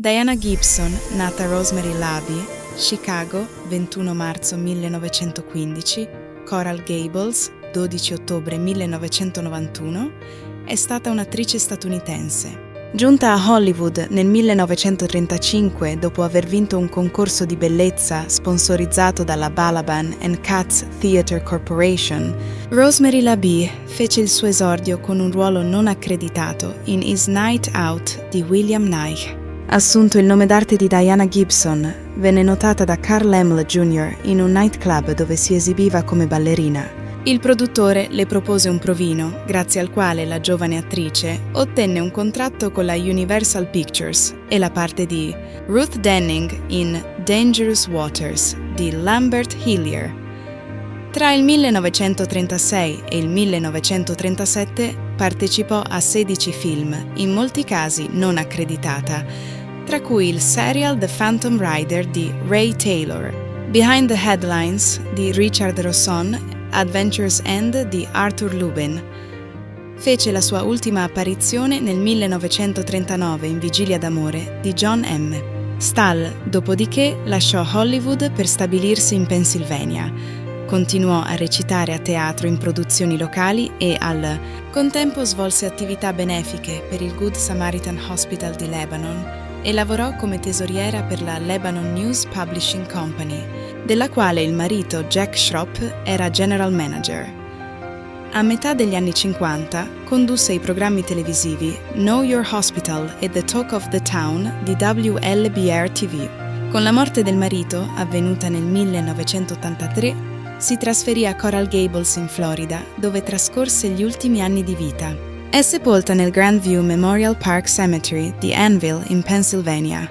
Diana Gibson, nata Rosemary Laby, Chicago, 21 marzo 1915, Coral Gables, 12 ottobre 1991, è stata un'attrice statunitense. Giunta a Hollywood nel 1935 dopo aver vinto un concorso di bellezza sponsorizzato dalla Balaban and Katz Theatre Corporation, Rosemary Laby fece il suo esordio con un ruolo non accreditato in His Night Out di William Nye. Assunto il nome d'arte di Diana Gibson, venne notata da Carl Laemmle Jr. in un nightclub dove si esibiva come ballerina. Il produttore le propose un provino, grazie al quale la giovane attrice ottenne un contratto con la Universal Pictures e la parte di Ruth Denning in Dangerous Waters di Lambert Hillier. Tra il 1936 e il 1937 partecipò a 16 film, in molti casi non accreditata, tra cui il serial The Phantom Rider di Ray Taylor, Behind the Headlines di Richard Rosson, Adventures End di Arthur Lubin. Fece la sua ultima apparizione nel 1939 in Vigilia d'amore di John M. Stahl, dopodiché lasciò Hollywood per stabilirsi in Pennsylvania. Continuò a recitare a teatro in produzioni locali e al contempo svolse attività benefiche per il Good Samaritan Hospital di Lebanon e lavorò come tesoriera per la Lebanon News Publishing Company, della quale il marito Jack Schropp era general manager. A metà degli anni 50 condusse i programmi televisivi Know Your Hospital e The Talk of the Town di WLBR-TV. Con la morte del marito, avvenuta nel 1983, si trasferì a Coral Gables in Florida, dove trascorse gli ultimi anni di vita. È sepolta nel Grandview Memorial Park Cemetery di Annville in Pennsylvania.